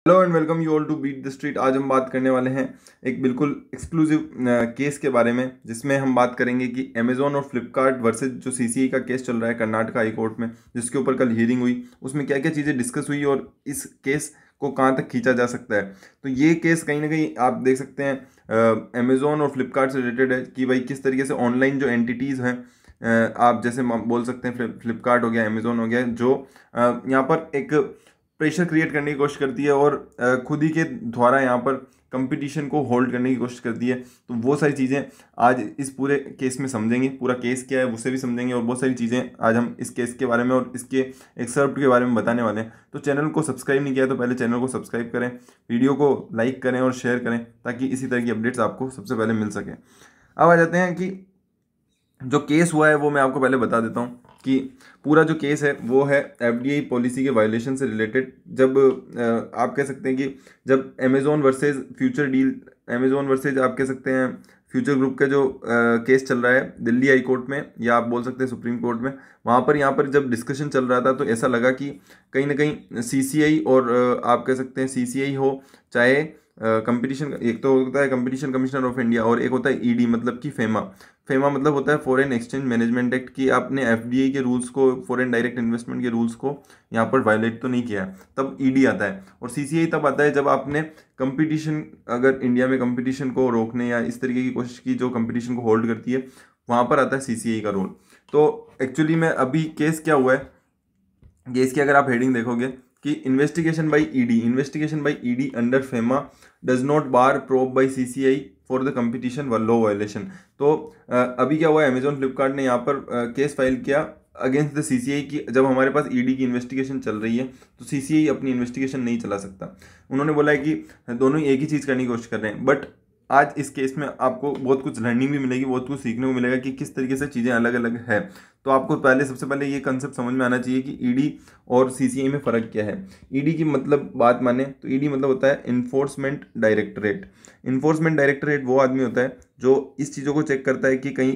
Hello and welcome you all to beat the street. आज हम बात करने वाले हैं एक बिल्कुल एक्सक्लूसिव केस के बारे में, जिसमें हम बात करेंगे कि अमेजोन और फ्लिपकार्ट वर्सेस जो सीसीआई का केस चल रहा है कर्नाटक हाई कोर्ट में, जिसके ऊपर कल हियरिंग हुई, उसमें क्या क्या चीज़ें डिस्कस हुई और इस केस को कहाँ तक खींचा जा सकता है। तो ये केस कहीं ना कहीं आप देख सकते हैं अमेजोन और फ्लिपकार्ट से रिलेटेड है कि भाई किस तरीके से ऑनलाइन जो एंटिटीज़ हैं, आप जैसे बोल सकते हैं फ्लिपकार्ट हो गया, अमेजोन हो गया, जो यहाँ पर एक प्रेशर क्रिएट करने की कोशिश करती है और खुद ही के द्वारा यहाँ पर कंपटीशन को होल्ड करने की कोशिश करती है। तो वो सारी चीज़ें आज इस पूरे केस में समझेंगे, पूरा केस क्या है उसे भी समझेंगे और बहुत सारी चीज़ें आज हम इस केस के बारे में और इसके एक्सर्प्ट के बारे में बताने वाले हैं। तो चैनल को सब्सक्राइब नहीं किया तो पहले चैनल को सब्सक्राइब करें, वीडियो को लाइक करें और शेयर करें ताकि इसी तरह की अपडेट्स आपको सबसे पहले मिल सके। अब आ जाते हैं कि जो केस हुआ है वो मैं आपको पहले बता देता हूँ कि पूरा जो केस है वो है एफडीआई पॉलिसी के वायलेशन से रिलेटेड। जब आप कह सकते हैं कि जब Amazon versus future deal, Amazon versus आप कह सकते हैं फ्यूचर ग्रुप का जो केस चल रहा है दिल्ली हाई कोर्ट में, या आप बोल सकते हैं सुप्रीम कोर्ट में, वहाँ पर यहाँ पर जब डिस्कशन चल रहा था तो ऐसा लगा कि कहीं ना कहीं सीसीआई और आप कह सकते हैं सीसीआई हो, चाहे कंपटीशन, एक तो होता है कंपटीशन कमिश्नर ऑफ इंडिया और एक होता है ईडी मतलब कि फेमा। फेमा मतलब होता है फॉरेन एक्सचेंज मैनेजमेंट एक्ट, कि आपने एफडीआई के रूल्स को, फॉरेन डायरेक्ट इन्वेस्टमेंट के रूल्स को यहाँ पर वायलेट तो नहीं किया है, तब ईडी आता है। और सीसीआई तब आता है जब आपने कंपटीशन, अगर इंडिया में कंपटीशन को रोकने या इस तरीके की कोशिश की जो कंपटीशन को होल्ड करती है, वहाँ पर आता है सीसीआई का रोल। तो एक्चुअली में अभी केस क्या हुआ है, केस की अगर आप हेडिंग देखोगे कि investigation by ED under FEMA does not bar probe by CCI for the competition व लॉ वायलेशन। तो अभी क्या हुआ है, अमेजोन फ्लिपकार्ट ने यहाँ पर केस फाइल किया अगेंस्ट द सीसीआई की। जब हमारे पास ईडी की इन्वेस्टिगेशन चल रही है तो सीसीआई अपनी इन्वेस्टिगेशन नहीं चला सकता। उन्होंने बोला है कि दोनों ही एक ही चीज़ करने की कोशिश कर रहे हैं। बट आज इस केस में आपको बहुत कुछ लर्निंग भी मिलेगी, बहुत कुछ सीखने को मिलेगा कि किस तरीके से चीज़ें अलग अलग है। तो आपको सबसे पहले ये कंसेप्ट समझ में आना चाहिए कि ईडी और सीसीआई में फ़र्क क्या है। ईडी की मतलब बात माने तो ईडी मतलब होता है इन्फोर्समेंट डायरेक्टरेट। इन्फोर्समेंट डायरेक्टरेट वो आदमी होता है जो इस चीज़ों को चेक करता है कि कहीं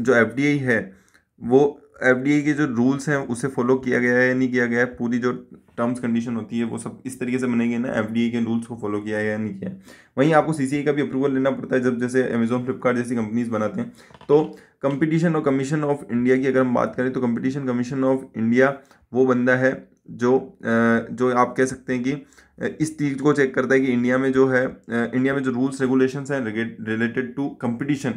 जो एफडीआई है वो एफडीआई के जो रूल्स हैं उसे फॉलो किया गया है या नहीं किया गया है। पूरी जो टर्म्स कंडीशन होती है वो सब इस तरीके से बनेगी ना, एफडीआई के रूल्स को फॉलो किया है या नहीं किया है। वहीं आपको सीसीआई का भी अप्रूवल लेना पड़ता है जब जैसे अमेजोन फ्लिपकार्ट जैसी कंपनीज बनाते हैं। तो कंपटीशन और कमीशन ऑफ इंडिया की अगर हम बात करें तो कंपटीशन कमीशन ऑफ इंडिया वो बंदा है जो आप कह सकते हैं कि इस चीज़ को चेक करता है कि इंडिया में जो रूल्स रेगुलेशंस हैं रिलेटेड टू कंपटीशन,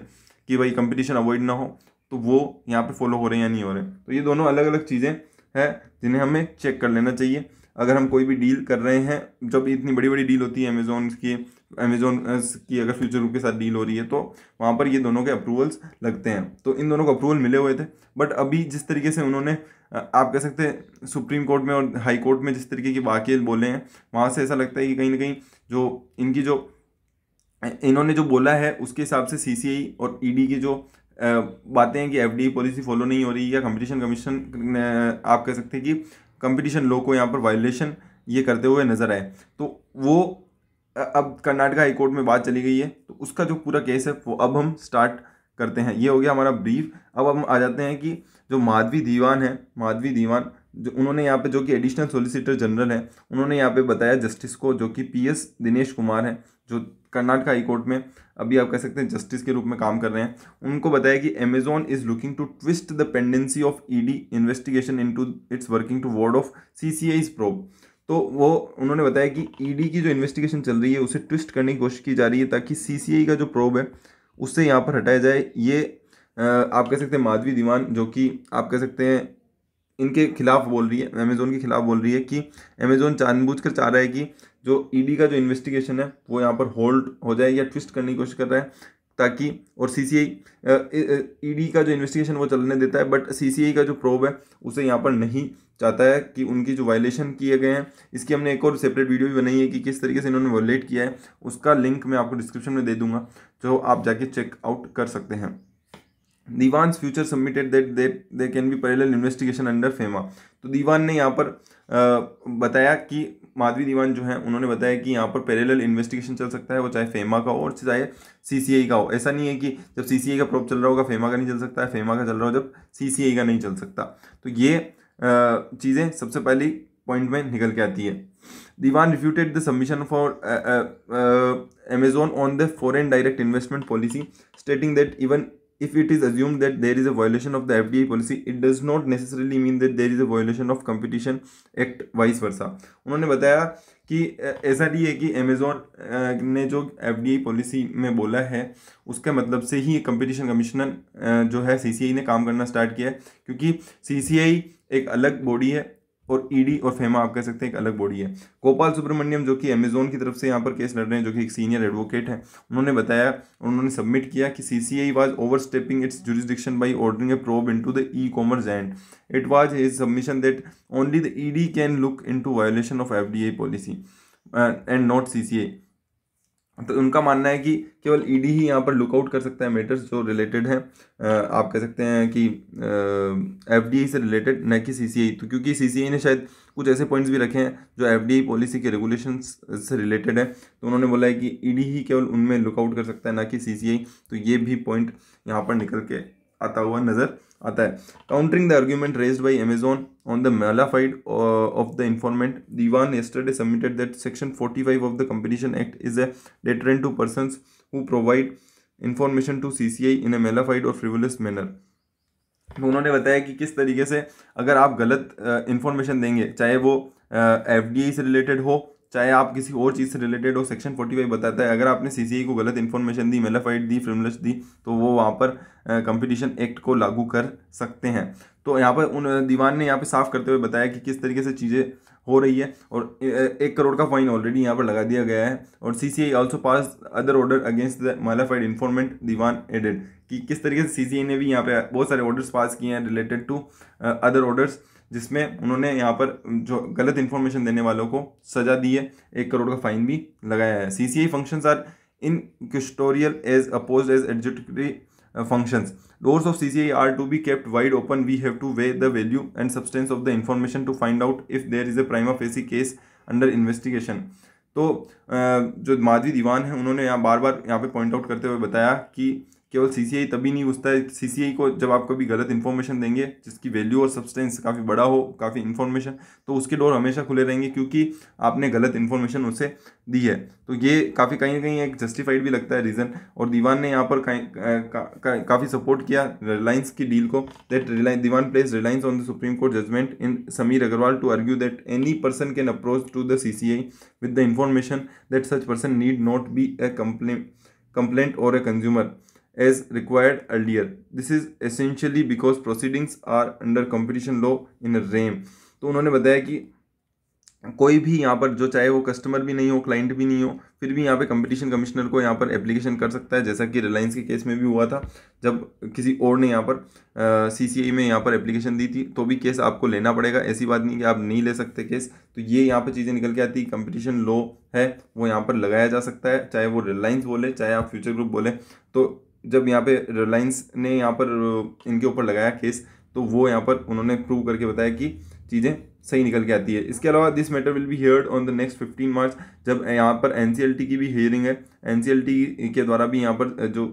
कि भाई कंपटीशन अवॉइड ना हो, तो वो यहाँ पे फॉलो हो रहे हैं या नहीं हो रहे। तो ये दोनों अलग अलग चीज़ें हैं जिन्हें हमें चेक कर लेना चाहिए अगर हम कोई भी डील कर रहे हैं। जब इतनी बड़ी बड़ी डील होती है अमेजोन की अगर फ्यूचर ग्रुप के साथ डील हो रही है तो वहाँ पर ये दोनों के अप्रूवल्स लगते हैं। तो इन दोनों को अप्रूवल मिले हुए थे। बट अभी जिस तरीके से उन्होंने आप कह सकते हैं सुप्रीम कोर्ट में और हाई कोर्ट में जिस तरीके की वाकई बोले हैं, वहाँ से ऐसा लगता है कि कहीं ना कहीं इन्होंने जो बोला है उसके हिसाब से सीसीआई और ईडी की जो बातें हैं कि एफडीआई पॉलिसी फॉलो नहीं हो रही, या कंपटीशन कमीशन आप कह सकते हैं कि कंपटीशन लॉ को यहाँ पर वायलेशन ये करते हुए नजर आए। तो वो अब कर्नाटक हाई कोर्ट में बात चली गई है, तो उसका जो पूरा केस है वो अब हम स्टार्ट करते हैं। ये हो गया हमारा ब्रीफ। अब हम आ जाते हैं कि जो माधवी दीवान जो उन्होंने यहाँ पे, जो कि एडिशनल सॉलिसिटर जनरल है, उन्होंने यहाँ पे बताया जस्टिस को, जो कि पीएस दिनेश कुमार हैं, जो कर्नाटक हाई कोर्ट में अभी आप कह सकते हैं जस्टिस के रूप में काम कर रहे हैं। उनको बताया कि Amazon is looking to twist the pendency of ED investigation into its working toward of CCI's probe. तो वो उन्होंने बताया कि ईडी की जो इन्वेस्टिगेशन चल रही है उसे ट्विस्ट करने की कोशिश की जा रही है ताकि सीसीआई का जो प्रोब है उससे यहाँ पर हटाया जाए। ये आप कह सकते हैं माधवी दीवान, जो कि आप कह सकते हैं इनके खिलाफ बोल रही है, अमेजोन के खिलाफ बोल रही है कि अमेजोन जानबूझकर चाह रहा है कि जो ईडी का जो इन्वेस्टिगेशन है वो यहाँ पर होल्ड हो जाए या ट्विस्ट करने की कोशिश कर रहा है ताकि, और सीसीआई ईडी का जो इन्वेस्टिगेशन वो चलने देता है, बट सीसीआई का जो प्रोब है उसे यहाँ पर नहीं चाहता है कि उनकी जो वायलेशन किए गए हैं। इसकी हमने एक और सेपरेट वीडियो भी बनाई है कि किस तरीके से इन्होंने वायलेट किया है, उसका लिंक मैं आपको डिस्क्रिप्शन में दे दूंगा, जो आप जाके चेक आउट कर सकते हैं। Dewan's future submitted that they can be parallel investigation under FEMA. तो दीवान ने यहाँ पर बताया कि माधवी दीवान जो है उन्होंने बताया कि यहाँ पर पैरेलल इन्वेस्टिगेशन चल सकता है, वो चाहे फेमा का हो और चाहे सीसीआई का हो। ऐसा नहीं है कि जब सीसीआई का प्रोब चल रहा होगा फेमा का नहीं चल सकता है, फेमा का चल रहा हो जब सीसीआई का नहीं चल सकता। तो ये चीज़ें सबसे पहली पॉइंट में निकल के आती है। Dewan refuted the submission for Amazon on the foreign direct investment policy, stating that even if it is assumed that there is a violation of the FDI policy, it does not necessarily mean that there is a violation of Competition Act, vice versa. उन्होंने बताया कि ऐसा नहीं है कि Amazon ने जो FDI policy में बोला है उसके मतलब से ही कंपटीशन कमिश्नर जो है CCI ने काम करना स्टार्ट किया है, क्योंकि CCI एक अलग बॉडी है और ईडी और फेमा आप कह सकते हैं एक अलग बॉडी है। गोपाल सुब्रमण्यम जो कि अमेजोन की तरफ से यहाँ पर केस लड़ रहे हैं, जो कि एक सीनियर एडवोकेट हैं, उन्होंने बताया, उन्होंने सबमिट किया कि CCI was overstepping its jurisdiction by ordering a probe into the ecommerce and it was his submission that only the ED can look into violation of FDI policy and not CCI। तो उनका मानना है कि केवल ED ही यहाँ पर lookout कर सकता है मैटर्स जो रिलेटेड हैं, आप कह सकते हैं कि FDI से रिलेटेड, न कि CCI। तो क्योंकि CCI ने शायद कुछ ऐसे पॉइंट्स भी रखे हैं जो FDI पॉलिसी के रेगुलेशंस से रिलेटेड है, तो उन्होंने बोला है कि ईडी ही केवल उनमें लुकआउट कर सकता है, ना कि CCI। तो ये भी पॉइंट यहाँ पर निकल के आता हुआ नजर आता है। Countering the argument raised bye Amazon on the malafide of the informant, Diwan yesterday submitted that Section 45 of the Competition Act is a deterrent to persons who provide information to CCI in a malafide or frivolous manner. तो उन्होंने बताया कि किस तरीके से अगर आप गलत इंफॉर्मेशन देंगे, चाहे वो FDI से रिलेटेड हो, चाहे आप किसी और चीज़ से रिलेटेड हो, सेक्शन 45 बताता है अगर आपने CCI को गलत इन्फॉर्मेशन दी, मेलाफाइड दी, फ्रिवलेस दी, तो वो वहाँ पर कंपटीशन एक्ट को लागू कर सकते हैं। तो यहाँ पर उन दीवान ने यहाँ पे साफ करते हुए बताया कि किस तरीके से चीज़ें हो रही है, और 1 करोड़ का फाइन ऑलरेडी यहाँ पर लगा दिया गया है। और CCI also pass other order against the mala fide informant, Dewan added, कि किस तरीके से CCI ने भी यहाँ पे बहुत सारे ऑर्डर्स पास किए हैं रिलेटेड टू अदर ऑर्डर्स, जिसमें उन्होंने यहाँ पर जो गलत इन्फॉर्मेशन देने वालों को सजा दी है, 1 करोड़ का फाइन भी लगाया है। CCI functions are inquisitorial as opposed as adjudicatory functions. Doors of CCI are to be kept wide open. We have to weigh the value and substance of the information to find out if there is a prima facie case under investigation. तो जो माधवी दीवान है उन्होंने यहाँ बार बार यहाँ पे point out करते हुए बताया कि केवल CCI तभी नहीं घुसता है, CCI को जब आप कभी गलत इन्फॉर्मेशन देंगे जिसकी वैल्यू और सब्सटेंस काफ़ी बड़ा हो, काफ़ी इन्फॉर्मेशन, तो उसके डोर हमेशा खुले रहेंगे क्योंकि आपने गलत इन्फॉर्मेशन उसे दी है। तो ये काफ़ी कहीं ना कहीं एक जस्टिफाइड भी लगता है रीज़न। और दीवान ने यहाँ पर काफ़ी सपोर्ट किया रिलायंस की डील को, that Dewan place Reliance on the Supreme Court judgment in Samir Agarwal to argue that any person can approach to the CCI with the information that such person need not be a complaint or a consumer as required earlier. This is essentially because proceedings are under competition law in a realm. तो उन्होंने बताया कि कोई भी यहाँ पर जो चाहे वो कस्टमर भी नहीं हो, क्लाइंट भी नहीं हो, फिर भी यहाँ पे कंपटीशन कमिश्नर को यहाँ पर एप्लीकेशन कर सकता है, जैसा कि रिलायंस के केस में भी हुआ था। जब किसी और ने यहाँ पर CCI में यहाँ पर एप्लीकेशन दी थी तो भी केस आपको लेना पड़ेगा, ऐसी बात नहीं कि आप नहीं ले सकते केस। तो ये यहाँ पर चीज़ें निकल के आती, कंपटीशन लॉ है वो यहाँ पर लगाया जा सकता है, चाहे वो रिलायंस बोले चाहे आप फ्यूचर ग्रुप बोले। तो जब यहाँ पे रिलायंस ने यहाँ पर इनके ऊपर लगाया केस, तो वो यहाँ पर उन्होंने प्रूव करके बताया कि चीज़ें सही निकल के आती है। इसके अलावा this matter will be heard on the next 15 मार्च, जब यहाँ पर NCLT की भी हियरिंग है। NCLT के द्वारा भी यहाँ पर जो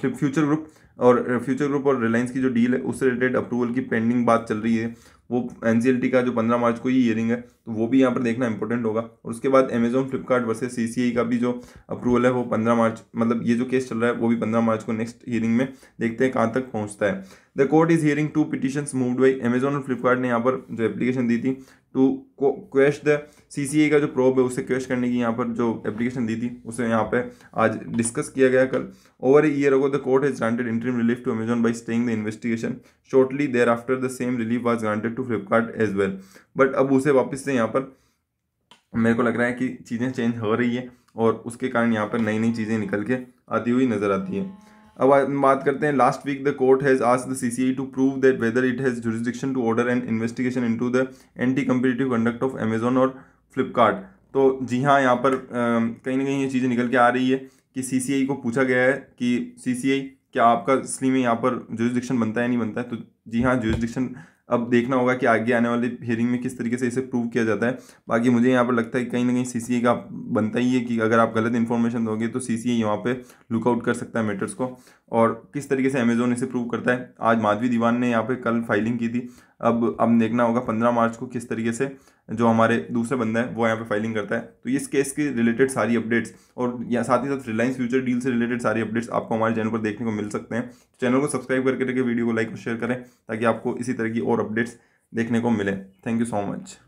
फ्यूचर ग्रुप और रिलायंस की जो डील है उससे रिलेटेड अप्रूवल की पेंडिंग बात चल रही है, वो NCLT का जो 15 मार्च को ही हियरिंग है, तो वो भी यहाँ पर देखना इंपॉर्टेंट होगा। और उसके बाद अमेजोन फ्लिपकार्ट वर्सेस CCI का भी जो अप्रूवल है वो 15 मार्च, मतलब ये जो केस चल रहा है वो भी 15 मार्च को नेक्स्ट हियरिंग में देखते हैं कहाँ तक पहुँचता है। The court is hearing 2 petitions moved by Amazon और फ्लिपकार्ट ने यहाँ पर जो एप्लीकेशन दी थी टू क्वेश द CCI का जो प्रोब है उसे क्वेश करने की यहाँ पर जो एप्लीकेशन दी थी उसे यहाँ पे आज डिस्कस किया गया कल। Over a year ago the court has granted interim relief to Amazon by staying the investigation, shortly thereafter the same relief was granted to Flipkart as well. But अब उसे वापस से यहाँ पर मेरे को लग रहा है कि चीज़ें चेंज हो रही है और उसके कारण यहाँ पर नई नई चीज़ें निकल के आती हुई नजर आती हैं। अब बात करते हैं, last week the court has asked the CCI to prove that whether it has jurisdiction to order an investigation into the anti competitive conduct of Amazon और फ्लिपकार्ट। तो जी हाँ, यहाँ पर कहीं ना कहीं ये चीज़ें निकल के आ रही है कि CCI को पूछा गया है कि CCI क्या आपका इसलिए में यहाँ पर जुरिसडिक्शन बनता है नहीं बनता है। तो जी हाँ, जुरिसडिक्शन अब देखना होगा कि आगे आने वाले हियरिंग में किस तरीके से इसे प्रूव किया जाता है। बाकी मुझे यहाँ पर लगता है कि कहीं ना कहीं CCI का बनता ही है कि अगर आप गलत इन्फॉर्मेशन दोगे तो CCI यहाँ पे लुकआउट कर सकता है मैटर्स को। और किस तरीके से अमेजोन इसे प्रूव करता है, आज माधवी दीवान ने यहाँ पे कल फाइलिंग की थी अब देखना होगा 15 मार्च को किस तरीके से जो हमारे दूसरे बंदा है वो यहाँ पे फाइलिंग करता है। तो इस केस के रिलेटेड सारी अपडेट्स और या साथ ही साथ रिलायंस फ्यूचर डील से रिलेटेड सारी अपडेट्स आपको हमारे चैनल पर देखने को मिल सकते हैं। चैनल को सब्सक्राइब करके रखिए, वीडियो को लाइक और शेयर करें ताकि आपको इसी तरह की और अपडेट्स देखने को मिले। Thank you so much.